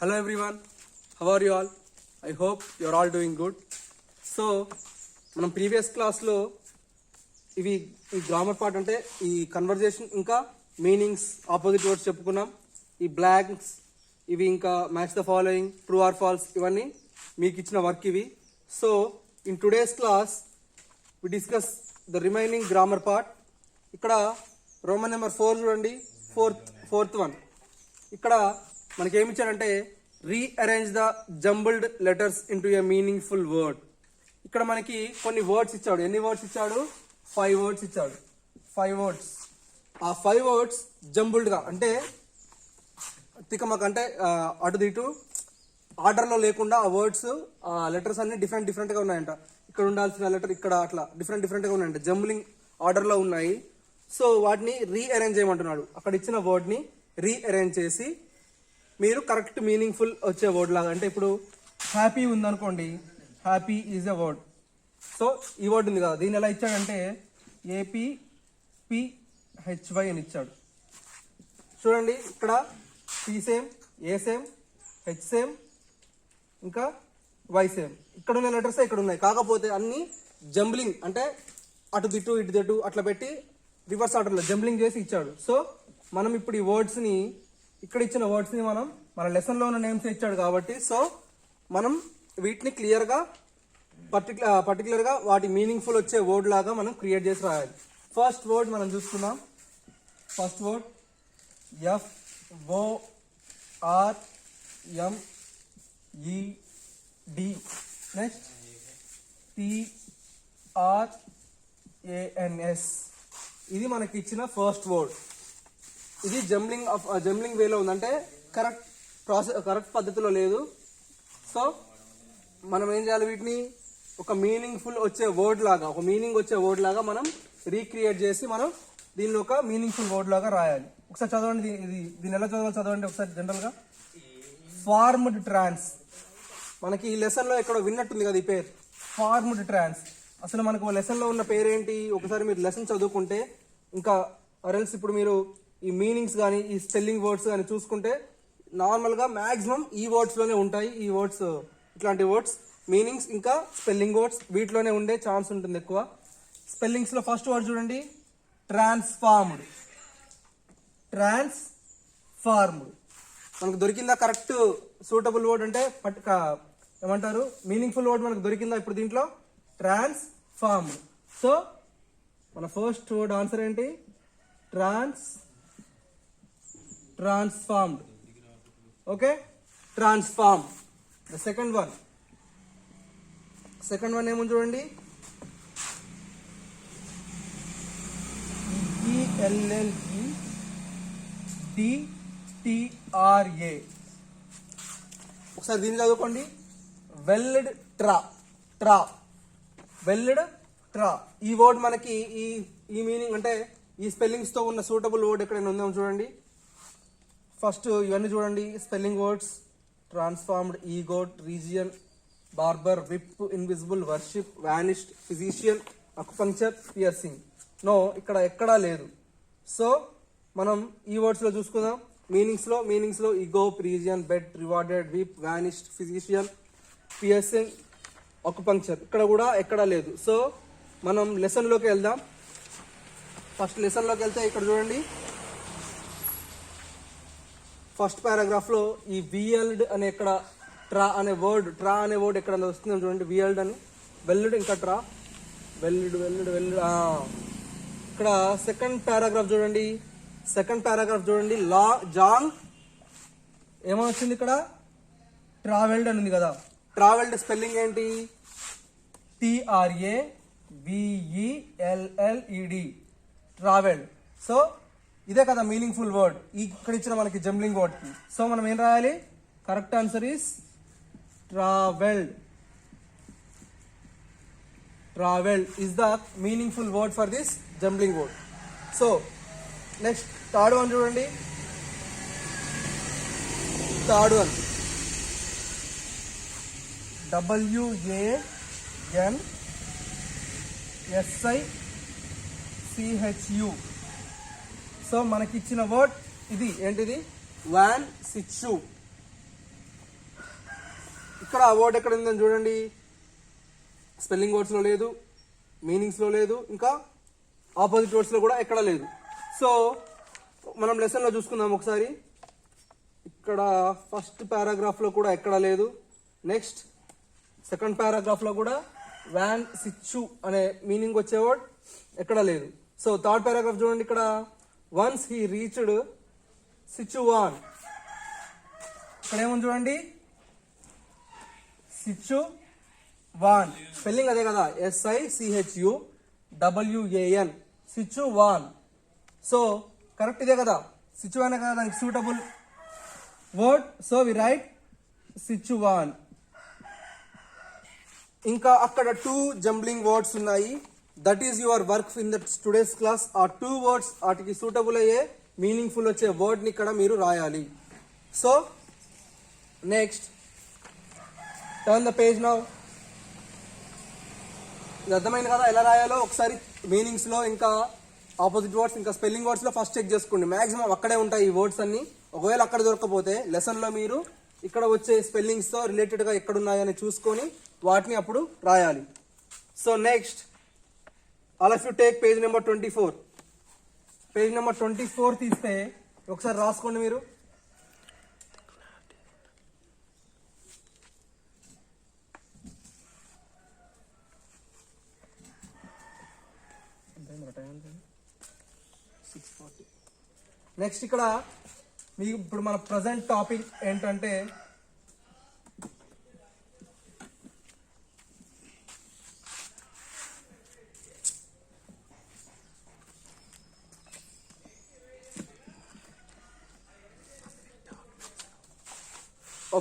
Hello everyone, how are you all? I hope you are all doing good. So మనం previous క్లాస్లో ఈ grammar part అంటే ఈ conversation ఇంకా మీనింగ్స్ ఆపోజిట్ వర్డ్స్ చెప్పుకున్నాం. ఈ బ్లాంక్స్ ఇవి ఇంకా match the following, true or false ఇవన్నీ మీకు ఇచ్చిన వర్క్ ఇవి. So in today's class we discuss the remaining grammar part. ఇక్కడ రోమన్ నెంబర్ 4 చూడండి, ఫోర్త్ వన్. ఇక్కడ మనకి ఏమి ఇచ్చాడంటే rearrange the jumbled letters into a meaningful word. ఇక్కడ మనకి కొన్ని వర్డ్స్ ఇచ్చాడు. ఎన్ని వర్డ్స్ ఇచ్చాడు? 5 వర్డ్స్ ఇచ్చాడు. 5 వర్డ్స్. ఆ 5 వర్డ్స్ జంబుల్డ్గా అంటే తికమక అంటే అటు ఇటు ఆర్డర్లో లేకుండా ఆ వర్డ్స్ లెటర్స్ అన్ని డిఫరెంట్గా ఉన్నాయంట. ఇక్కడ ఉండాల్సిన లెటర్ ఇక్కడ అట్లా డిఫరెంట్గా ఉన్నాయంట, జంబులింగ్ ఆర్డర్లో ఉన్నాయి. సో వాటిని రీఅరేంజ్ చేయమంటున్నాడు. అక్కడ ఇచ్చిన వర్డ్ని రీఅరేంజ్ చేసి మీరు కరెక్ట్ మీనింగ్ఫుల్ వచ్చే వర్డ్ లాగా, అంటే ఇప్పుడు హ్యాపీ ఉందనుకోండి, happy is a word. So ఈ వర్డ్ ఉంది కదా, దీన్ని ఎలా ఇచ్చాడంటే APPHY అని ఇచ్చాడు. చూడండి ఇక్కడ P same, A same, H same, ఇంకా Y సేమ్. ఇక్కడ ఉన్న లెటర్స్ ఇక్కడ ఉన్నాయి, కాకపోతే అన్ని జంబ్లింగ్ అంటే అటు దిట్టు ఇటు దిట్టు అట్లా పెట్టి రివర్స్ ఆర్డర్లో జంబ్లింగ్ చేసి ఇచ్చాడు. సో మనం ఇప్పుడు ఈ వర్డ్స్ని ఇక్కడ ఇచ్చిన వర్డ్స్ని మనం మన లెసన్లో ఉన్న నేమ్స్ ఇచ్చాడు కాబట్టి సో మనం వీటిని క్లియర్గా పర్టికులర్గా వాటి మీనింగ్ఫుల్ వచ్చే వర్డ్ లాగా మనం క్రియేట్ చేసి రాయాలి. ఫస్ట్ వర్డ్ మనం చూసుకుందాం. First word FORMED. Next TRANS. ఇది మనకి ఇచ్చిన ఫస్ట్ వర్డ్. ఇది జంబ్లింగ్ వేలో ఉందంటే కరెక్ట్ పద్ధతిలో లేదు. సో మనం ఏం చేయాలి, వీటిని ఒక మీనింగ్ఫుల్ వచ్చే వర్డ్ లాగా, ఒక మీనింగ్ వచ్చే వర్డ్ లాగా మనం రీక్రియేట్ చేసి మనం దీన్ని ఒక మీనింగ్ఫుల్ వర్డ్ లాగా రాయాలి. ఒకసారి చదవండి, దీన్ని ఎలా చదవాలి చదవండి ఒకసారి. జనరల్గా ఫార్మ్డ్ ట్రాన్స్, మనకి ఈ లెసన్లో ఎక్కడో విన్నట్టుంది కదా ఈ పేరు, ఫార్మ్డ్ ట్రాన్స్. అసలు మనకు లెసన్లో ఉన్న పేరేంటి ఒకసారి మీరు లెసన్ చదువుకుంటే ఇంకా అరెల్స్ ఇప్పుడు మీరు ఈ మీనింగ్స్ కానీ ఈ స్పెల్లింగ్ వర్డ్స్ కానీ చూసుకుంటే నార్మల్గా మ్యాక్సిమం ఈ వర్డ్స్లోనే ఉంటాయి. ఈ వర్డ్స్ ఇట్లాంటి వర్డ్స్ మీనింగ్స్ ఇంకా స్పెల్లింగ్ వర్డ్స్ వీటిలోనే ఉండే ఛాన్స్ ఉంటుంది ఎక్కువ. స్పెల్లింగ్స్లో ఫస్ట్ వర్డ్ చూడండి, ట్రాన్స్ఫార్మ్డ్. ట్రాన్స్ఫార్మ్డ్ మనకు దొరికిందా కరెక్ట్ సూటబుల్ వర్డ్ అంటే ఏమంటారు మీనింగ్ఫుల్ వర్డ్ మనకు దొరికిందా ఇప్పుడు దీంట్లో? ట్రాన్స్ఫార్మ్డ్. సో మన ఫస్ట్ వర్డ్ ఆన్సర్ ఏంటి? transformed. Okay, transform. The second one ఏముంది చూడండి, ELLEDTRA. ఒకసారి దీన్ని చదువుకోండి, వెల్డ్ ట్రా. ఈ వర్డ్ మనకి ఈ మీనింగ్ అంటే ఈ స్పెల్లింగ్స్ తో ఉన్న సూటబుల్ వర్డ్ ఎక్కడైనా ఉందేమో చూడండి. ఫస్ట్ ఇవన్నీ చూడండి స్పెల్లింగ్ వర్డ్స్: ట్రాన్స్ఫార్మ్డ్, ఈగోట్, region, barber, whip, invisible, worship, vanished, physician, acupuncture, piercing. No, ఇక్కడ ఎక్కడా లేదు. సో మనం ఈ వర్డ్స్ లో చూసుకుందాం. మీనింగ్స్ లో ego, region, bed, rewarded, whip, vanished, physician, piercing, acupuncture ఇక్కడ కూడా ఎక్కడా లేదు. సో మనం లెసన్లోకి వెళ్దాం. ఫస్ట్ లెసన్లోకి వెళ్తే ఇక్కడ చూడండి, ఫస్ట్ పారాగ్రాఫ్లో ఈ వియల్డ్ అనే ఇక్కడ ట్రా అనే వర్డ్ ఎక్కడ వస్తుందో చూడండి. వియల్డ్ అని, వెల్డ్ ఇంకా ట్రా, వెల్డ్. ఇక్కడ సెకండ్ పారాగ్రాఫ్ చూడండి. జాంగ్ ఏమొచ్చింది ఇక్కడ? ట్రావెల్డ్ అని ఉంది కదా. ట్రావెల్డ్ స్పెల్లింగ్ ఏంటి? TRAVELLED, travelled. సో ఇదే కదా మీనింగ్ఫుల్ వర్డ్ ఇక్కడ ఇచ్చిన మనకి జంబ్లింగ్ వర్డ్ కి. సో మనం ఏం రాయాలి? Correct answer is travelled. Travelled is the meaningful word for this jumbling word. So next third one చూడండి. WANSICHU. సో మనకి ఇచ్చిన వర్డ్ ఇది ఏంటిది? వాన్ సిచ్చు. ఇక్కడ ఆ వర్డ్ ఎక్కడ ఉందని చూడండి, స్పెల్లింగ్ వర్డ్స్లో లేదు, మీనింగ్స్లో లేదు, ఇంకా ఆపోజిట్ వర్డ్స్లో కూడా ఎక్కడ లేదు. సో మనం లెసన్లో చూసుకుందాం ఒకసారి. ఇక్కడ ఫస్ట్ పారాగ్రాఫ్లో కూడా ఎక్కడ లేదు. నెక్స్ట్ సెకండ్ పారాగ్రాఫ్లో కూడా వ్యాన్ సిచ్చు అనే మీనింగ్ వచ్చే వర్డ్ ఎక్కడ లేదు. సో థర్డ్ పారాగ్రాఫ్ చూడండి, ఇక్కడ వన్స్ హీ రీచ్డ్ సిచువాన్, ఇక్కడ ఏముంది చూడండి, సిచువాన్, స్పెల్లింగ్ అదే కదా, SICHUWAN, సిచువాన్. సో కరెక్ట్ ఇదే కదా, సిచువాన్ కదా దానికి suitable word. So we write situation. ఇంకా అక్కడ 2 జంబ్లింగ్ వర్డ్స్ ఉన్నాయి. That is your work in that today's class. ఆ 2 వర్డ్స్ వాటికి సూటబుల్ అయ్యే మీనింగ్ఫుల్ వచ్చే వర్డ్ని ఇక్కడ మీరు రాయాలి. So next turn the page now. ఇది అర్థమైంది కదా ఎలా రాయాలో. ఒకసారి మీనింగ్స్లో ఇంకా ఆపోజిట్ వర్డ్స్ ఇంకా స్పెల్లింగ్ వర్డ్స్లో ఫస్ట్ చెక్ చేసుకోండి. మ్యాక్సిమం అక్కడే ఉంటాయి ఈ వర్డ్స్ అన్ని. ఒకవేళ అక్కడ దొరకకపోతే లెసన్లో మీరు ఇక్కడ వచ్చే స్పెల్లింగ్స్తో రిలేటెడ్గా ఎక్కడున్నాయని చూసుకొని వాటిని అప్పుడు రాయాలి. So next all of you take page number 24. Page number 24 తీస్తే ఒకసారి రాసుకోండి మీరు. నెక్స్ట్ ఇక్కడ మీకు ఇప్పుడు మన ప్రజెంట్ టాపిక్ ఏంటంటే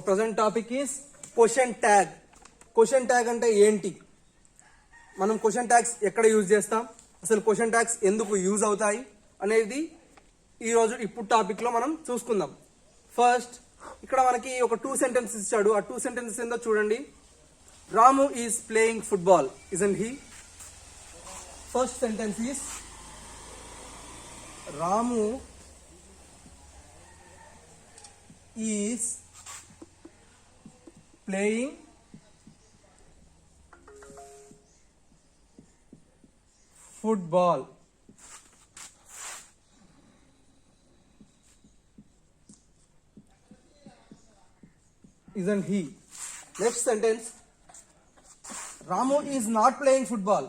present topic is question tag. Question tag అంటే ఏంటి, మనం క్వశ్చన్ ట్యాగ్స్ ఎక్కడ యూజ్ చేస్తాం, అసలు క్వశ్చన్ ట్యాగ్స్ ఎందుకు యూజ్ అవుతాయి అనేది ఈరోజు ఇప్పుడు టాపిక్లో మనం చూసుకుందాం. ఫస్ట్ ఇక్కడ మనకి ఒక 2 సెంటెన్సెస్ ఇచ్చాడు. ఆ 2 సెంటెన్సెస్ ఏందో చూడండి. Ramu is playing football, isn't he. First sentence is Ramu is playing football. Isn't he? Next sentence, Ramu is not playing football.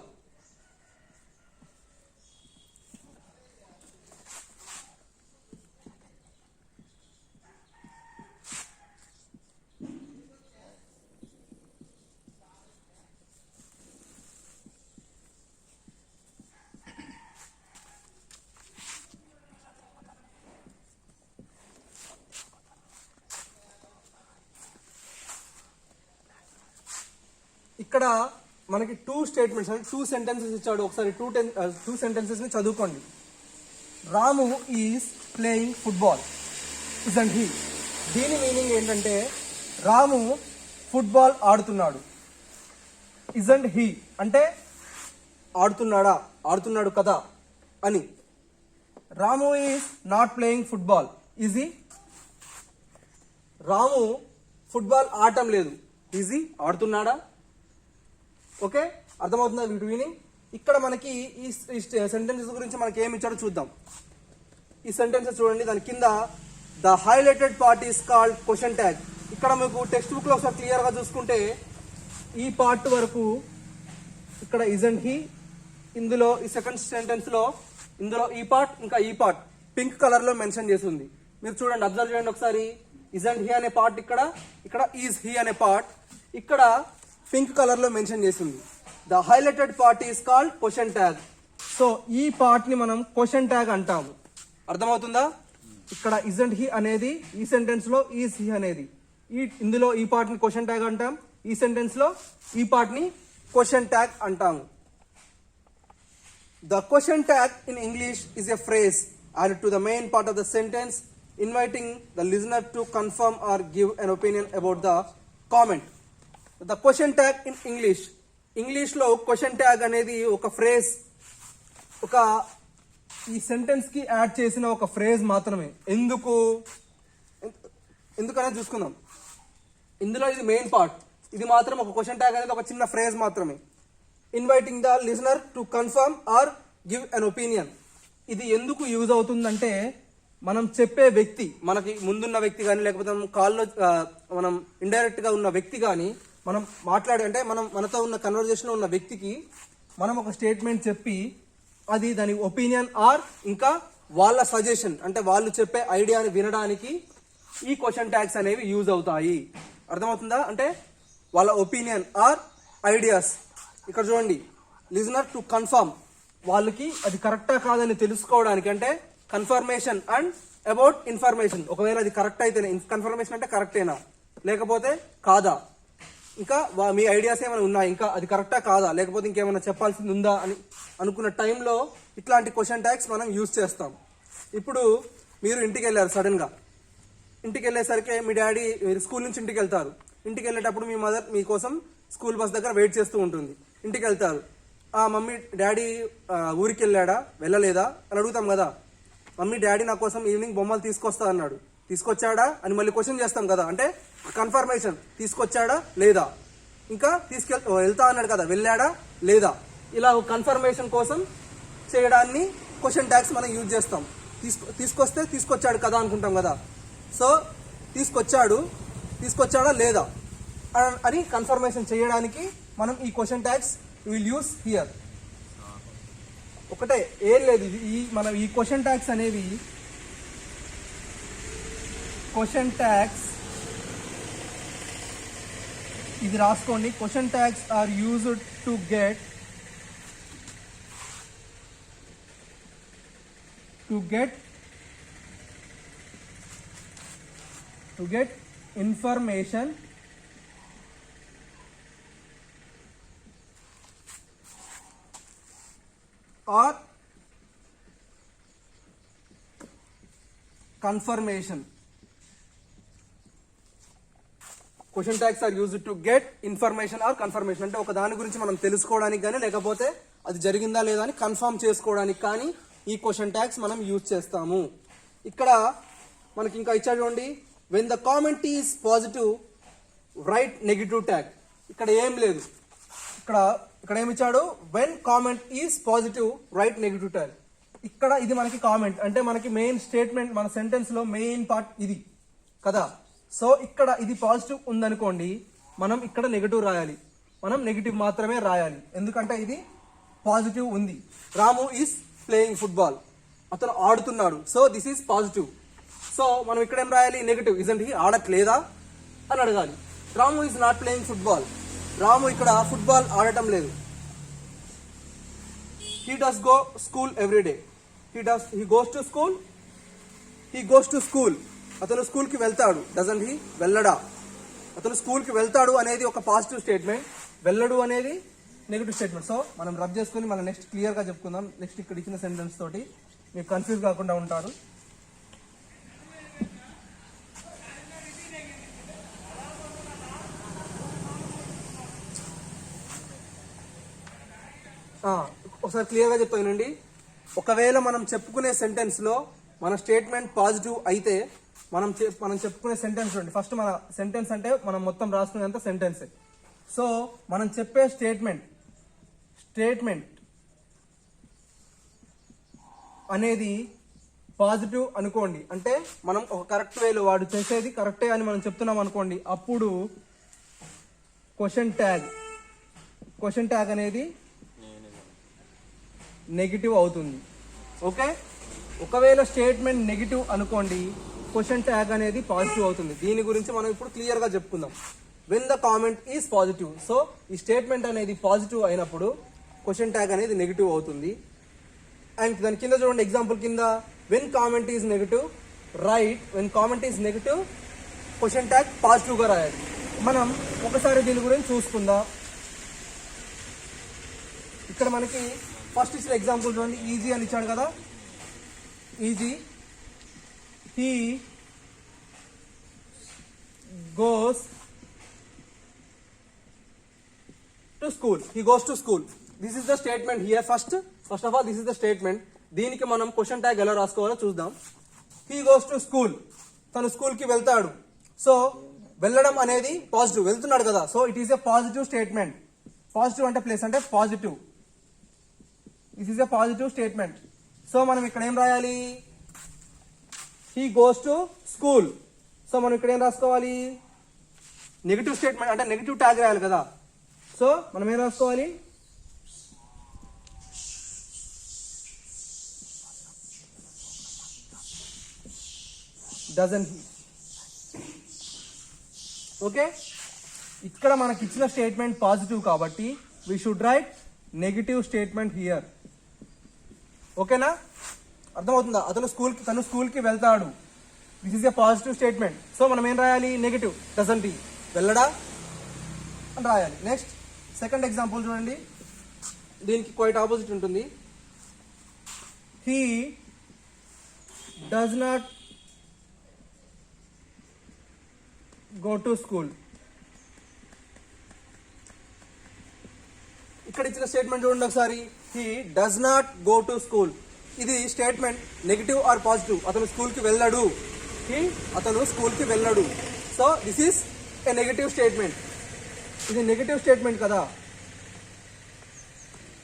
ఇక్కడ మనకి 2 స్టేట్మెంట్స్ అంటే 2 సెంటెన్సెస్ ఇచ్చాడు. ఒకసారి 2 సెంటెన్సెస్ ని చదువుకోండి. Ramu is playing football, isn't he. దీని మీనింగ్ ఏంటంటే రాము ఫుట్బాల్ ఆడుతున్నాడు. ఇజంట్ హీ అంటే ఆడుతున్నాడా, ఆడుతున్నాడు కదా అని. Ramu is not playing football, is he. Ramu football ఆడటం లేదు, ఈజ్ హీ ఆడుతున్నాడా. ఓకే, అర్థమవుతుందా వీటి మీనింగ్. ఇక్కడ మనకి ఈ సెంటెన్సెస్ గురించి మనకి ఏమి ఇచ్చాడో చూద్దాం. ఈ సెంటెన్సెస్ చూడండి, దాని కింద the highlighted part is called question tag. ఇక్కడ మీకు టెక్స్ట్ బుక్ లో ఒకసారి క్లియర్ గా చూసుకుంటే ఈ పార్ట్ వరకు ఇక్కడ ఇజంట్ హీ, ఇందులో ఈ సెకండ్ సెంటెన్స్ లో ఇందులో ఈ పార్ట్ ఇంకా ఈ పార్ట్ పింక్ కలర్ లో మెన్షన్ చేసి ఉంది. మీరు చూడండి, అబ్జర్వ్ చేయండి ఒకసారి. ఇజంట్ హీ అనే పార్ట్ ఇక్కడ, ఇక్కడ ఈజ్ హీ అనే పార్ట్ ఇక్కడ పింక్ కలర్ లో మెన్షన్ చేసింది. The highlighted part is called question tag. So ఈ పార్ట్ ని మనం క్వశ్చన్ ట్యాగ్ అంటాము. అర్థమవుతుందా. ఇక్కడ ఇజంట్ హీ అనేది ఈ సెంటెన్స్ లో ఈజ్ హీ అనేది, ఇందులో ఈ పార్ట్ ని క్వశ్చన్ ట్యాగ్ అంటాం, ఈ సెంటెన్స్ లో ఈ పార్ట్ ని క్వశ్చన్ ట్యాగ్ అంటాము. The question tag in English is a phrase added to the main part of the sentence inviting the listener to confirm or give an opinion about the comment. The question tag in English, ఇంగ్లీష్లో question tag అనేది ఒక phrase, ఒక ఈ సెంటెన్స్కి add చేసిన ఒక phrase మాత్రమే. ఎందుకనేది చూసుకుందాం. ఇందులో ఇది మెయిన్ పార్ట్, ఇది మాత్రం ఒక క్వశ్చన్ ట్యాగ్ అనేది ఒక చిన్న ఫ్రేజ్ మాత్రమే. Inviting the listener to confirm or give an opinion. ఇది ఎందుకు యూజ్ అవుతుందంటే మనం చెప్పే వ్యక్తి, మనకి ముందున్న వ్యక్తి కానీ లేకపోతే కాల్లో మనం ఇండైరెక్ట్ గా ఉన్న వ్యక్తి కానీ మనం మాట్లాడే అంటే మనతో ఉన్న కన్వర్జేషన్ లో ఉన్న వ్యక్తికి మనం ఒక స్టేట్మెంట్ చెప్పి అది దాని ఒపీనియన్ ఆర్ ఇంకా వాళ్ళ సజెషన్ అంటే వాళ్ళు చెప్పే ఐడియాని వినడానికి ఈ క్వశ్చన్ ట్యాగ్స్ అనేవి యూజ్ అవుతాయి. అర్థమవుతుందా? అంటే వాళ్ళ ఒపీనియన్ ఆర్ ఐడియాస్. ఇక్కడ చూడండి, లిజనర్ టు కన్ఫర్మ్, వాళ్ళకి అది కరెక్టా కాదని తెలుసుకోవడానికి, అంటే కన్ఫర్మేషన్ అండ్ అబౌట్ ఇన్ఫర్మేషన్. ఒకవేళ అది కరెక్ట్ అయితేనే, కన్ఫర్మేషన్ అంటే కరెక్టేనా లేకపోతే కాదా, ఇంకా మీ ఐడియాస్ ఏమైనా ఉన్నాయి, ఇంకా అది కరెక్టా కాదా, లేకపోతే ఇంకేమైనా చెప్పాల్సింది ఉందా అని అనుకున్న టైంలో ఇట్లాంటి క్వశ్చన్ ట్యాగ్స్ మనం యూజ్ చేస్తాం. ఇప్పుడు మీరు ఇంటికి వెళ్ళారు, సడన్ గా ఇంటికి వెళ్ళేసరికి మీ డాడీ, మీరు స్కూల్ నుంచి ఇంటికి వెళ్తారు. ఇంటికి వెళ్ళేటప్పుడు మీ మదర్ మీకోసం స్కూల్ బస్ దగ్గర వెయిట్ చేస్తూ ఉంటుంది. ఇంటికి వెళ్తారు, మమ్మీ డాడీ ఊరికి వెళ్ళాడా వెళ్ళలేదా అని అడుగుతాం కదా. మమ్మీ డాడీ నా కోసం ఈవినింగ్ బొమ్మలు తీసుకొస్తా అన్నాడు, తీసుకొచ్చాడా అని మళ్ళీ క్వశ్చన్ చేస్తాం కదా. అంటే కన్ఫర్మేషన్, తీసుకొచ్చాడా లేదా, ఇంకా వెళ్తా అన్నాడు కదా, వెళ్ళాడా లేదా, ఇలా కన్ఫర్మేషన్ కోసం చేయడాన్ని క్వశ్చన్ ట్యాగ్స్ మనం యూజ్ చేస్తాం. తీసుకొస్తే తీసుకొచ్చాడు కదా అనుకుంటాం కదా. సో తీసుకొచ్చాడా లేదా అని కన్ఫర్మేషన్ చేయడానికి మనం ఈ question tags will use here. ఒకటే, ఏం లేదు, మనం ఈ క్వశ్చన్ ట్యాగ్స్ అనేవి ఇది రాసుకోండి. Question tags are used to get information or confirmation. Question tags are used to get information or confirmation. అంటే ఒక దాని గురించి మనం తెలుసుకోవడానికి కానీ లేకపోతే అది జరిగిందా లేదా అని కన్ఫర్మ్ చేసుకోవడానికి కానీ ఈ క్వశ్చన్ ట్యాగ్స్ మనం యూజ్ చేస్తాము. ఇక్కడ మనకి ఇంకా ఇచ్చాడు చూడండి, when the comment is positive right negative tag. ఇక్కడ ఏం లేదు, ఇక్కడ ఏమి ఇచ్చాడు, when comment is positive right negative tag. ఇక్కడ ఇది మనకి కామెంట్ అంటే మనకి మెయిన్ స్టేట్మెంట్, మన సెంటెన్స్ లో మెయిన్ పార్ట్ ఇది కదా. సో ఇక్కడ ఇది పాజిటివ్ ఉందనుకోండి, మనం ఇక్కడ నెగిటివ్ రాయాలి, మనం నెగిటివ్ మాత్రమే రాయాలి. ఎందుకంటే ఇది పాజిటివ్ ఉంది. రాము ఈజ్ ప్లేయింగ్ ఫుట్బాల్, అతను ఆడుతున్నాడు, so this is positive. So మనం ఇక్కడ ఏం రాయాలి, నెగిటివ్. ఇజంట్ హీ, ఆడట్లేదా అని అడగాలి. రాము ఈజ్ నాట్ ప్లేయింగ్ ఫుట్బాల్, రాము ఇక్కడ ఫుట్బాల్ ఆడటం లేదు. He does go school every day, he goes to school, అతను స్కూల్ కి వెళ్తాడు. డజంట్ హీ, వెళ్ళడా, అతను స్కూల్ కి వెళ్తాడు అనేది ఒక పాజిటివ్ స్టేట్మెంట్, వెళ్ళడు అనేది నెగిటివ్ స్టేట్మెంట్. సో మనం రబ్ చేసుకుని మనం నెక్స్ట్ క్లియర్ గా చెప్పుకుందాం. నెక్స్ట్ ఇక్కడ ఇచ్చిన సెంటెన్స్ తోటి మీకు కన్ఫ్యూజ్ కాకుండా ఉంటారు. ఒకసారి క్లియర్ గా చెప్తానండి. ఒకవేళ మనం చెప్పుకునే సెంటెన్స్ లో మన స్టేట్మెంట్ పాజిటివ్ అయితే మనం చెప్పుకునే సెంటెన్స్ చూడండి. ఫస్ట్ మన సెంటెన్స్ అంటే మనం మొత్తం రాసుకునేంత సెంటెన్స్. సో మనం చెప్పే స్టేట్మెంట్ అనేది పాజిటివ్ అనుకోండి, అంటే మనం ఒక కరెక్ట్ వేలో వాడు చేసేది కరెక్టే అని మనం చెప్తున్నాం అనుకోండి, అప్పుడు క్వశ్చన్ ట్యాగ్ అనేది నెగిటివ్ అవుతుంది. ఓకే, ఒకవేళ స్టేట్మెంట్ నెగిటివ్ అనుకోండి, క్వశ్చన్ ట్యాగ్ అనేది పాజిటివ్ అవుతుంది. దీని గురించి మనం ఇప్పుడు క్లియర్ గా చెప్పుకుందాం. When the comment is positive, so ఈ స్టేట్మెంట్ అనేది పాజిటివ్ అయినప్పుడు క్వశ్చన్ ట్యాగ్ అనేది నెగిటివ్ అవుతుంది. అండ్ దాని కింద చూడండి, ఎగ్జాంపుల్ కింద, when comment is negative right, when comment is negative question tag positive గా రాయాలి. మనం ఒకసారి దీని గురించి చూసుకుందాం. ఇక్కడ మనకి ఫస్ట్ ఇచ్చిన ఎగ్జాంపుల్ చూడండి, ఈజీ అని ఇచ్చాడు కదా. Easy, he goes to school. This is the statement here. First of all, this is the statement. దీనికి మనం క్వశ్చన్ ట్యాగ్ ఎలా రాసుకోవాలో చూద్దాం. he goes to school, తను స్కూల్ కి వెళ్తాడు. సో వెళ్ళడం అనేది పాజిటివ్, వెళ్తున్నాడు కదా, so it is a positive statement. Positive అంటే ప్లేస్ అంటే positive, this is a positive statement. So మనం ఇక్కడ ఏం రాయాలి, he goes to school. So మనం ఇక్కడ ఏం రాసుకోవాలి, నెగిటివ్ స్టేట్మెంట్ అంటే నెగిటివ్ ట్యాగ్ రాయాలి కదా. సో మనం ఏం రాసుకోవాలి, డజన్ హీ. ఓకే, ఇక్కడ మనకి ఇచ్చిన స్టేట్మెంట్ పాజిటివ్ కాబట్టి we should write negative statement here. ఓకేనా, అర్థమవుతుందా? తను స్కూల్కి వెళ్తాడు, this is a positive statement. So మనం ఏం రాయాలి, నెగిటివ్, డజంట్ హీ, వెళ్ళడా అని రాయాలి. నెక్స్ట్ సెకండ్ ఎగ్జాంపుల్ చూడండి, దీనికి క్వైట్ ఆపోజిట్ ఉంటుంది. He does not go to school. ఇక్కడ ఇచ్చిన స్టేట్మెంట్ చూడండి ఒకసారి, he does not go to school. ఇది స్టేట్మెంట్ నెగిటివ్ ఆర్ పాజిటివ్, అతను స్కూల్కి వెళ్ళడు, అతను స్కూల్కి వెళ్ళడు. So this is a negative statement. ఇది నెగిటివ్ స్టేట్మెంట్ కదా.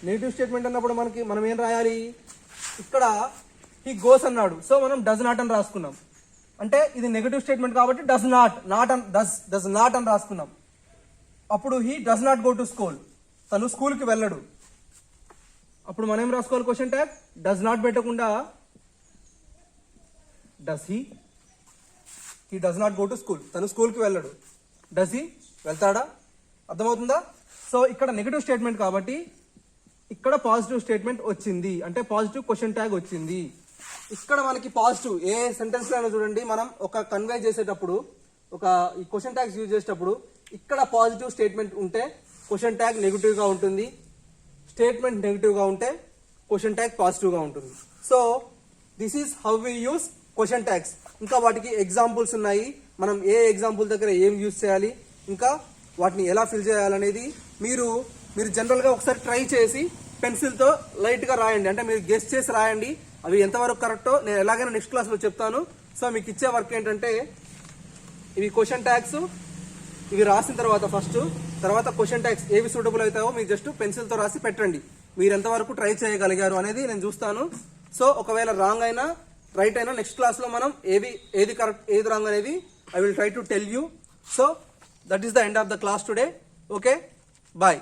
నెగిటివ్ స్టేట్మెంట్ అన్నప్పుడు మనం ఏం రాయాలి, ఇక్కడ హీ గోస్ అన్నాడు, సో మనం డస్ నాట్ అని రాసుకున్నాం. అంటే ఇది నెగిటివ్ స్టేట్మెంట్ కాబట్టి డస్ నాట్ అని రాసుకున్నాం. అప్పుడు he does not go to school, తను స్కూల్కి వెళ్ళడు. అప్పుడు మనం ఏం రాసుకోవాలి, క్వశ్చన్ ట్యాగ్, డస్ నాట్ పెట్టకుండా does he does not go to school, తను స్కూల్కి వెళ్ళడు. డస్ హీ, వెళ్తాడా? అర్థమవుతుందా? సో ఇక్కడ నెగిటివ్ స్టేట్మెంట్ కాబట్టి ఇక్కడ పాజిటివ్ స్టేట్మెంట్ వచ్చింది, అంటే పాజిటివ్ క్వశ్చన్ ట్యాగ్ వచ్చింది. ఇక్కడ మనకి పాజిటివ్ ఏ సెంటెన్స్ లో చూడండి, మనం ఒక కన్వే చేసేటప్పుడు ఈ క్వశ్చన్ ట్యాగ్స్ యూజ్ చేసేటప్పుడు ఇక్కడ పాజిటివ్ స్టేట్మెంట్ ఉంటే క్వశ్చన్ ట్యాగ్ నెగిటివ్ గా ఉంటుంది, స్టేట్మెంట్ నెగిటివ్ గా ఉంటే క్వశ్చన్ ట్యాగ్ పాజిటివ్ గా ఉంటుంది. So this is how we use question tags. ఇంకా వాటికి ఎగ్జాంపుల్స్ ఉన్నాయి, మనం ఏ ఎగ్జాంపుల్ దగ్గర ఏం యూజ్ చేయాలి, ఇంకా వాటిని ఎలా ఫిల్ చేయాలనేది మీరు జనరల్ గా ఒకసారి ట్రై చేసి పెన్సిల్ తో లైట్ గా రాయండి, అంటే మీరు గెస్ చేసి రాయండి. అవి ఎంతవరకు కరెక్టో నేను ఎలాగైనా నెక్స్ట్ క్లాస్ లో చెప్తాను. సో మీకు ఇచ్చే వర్క్ ఏంటంటే, ఇవి క్వశ్చన్ ట్యాగ్స్, ఇవి రాసిన తర్వాత క్వశ్చన్ ట్యాగ్స్ ఏవి సూటబుల్ అవుతాయో మీరు జస్ట్ పెన్సిల్ తో రాసి పెట్టండి. మీరు ఎంతవరకు ట్రై చేయగలిగారు అనేది నేను చూస్తాను. సో ఒకవేళ రాంగ్ అయినా రైట్ అయినా నెక్స్ట్ క్లాస్ లో మనం ఏది కరెక్ట్ ఏది రాంగ్ అనేది I will try to tell you. So that is the end of the class today. Okay, bye.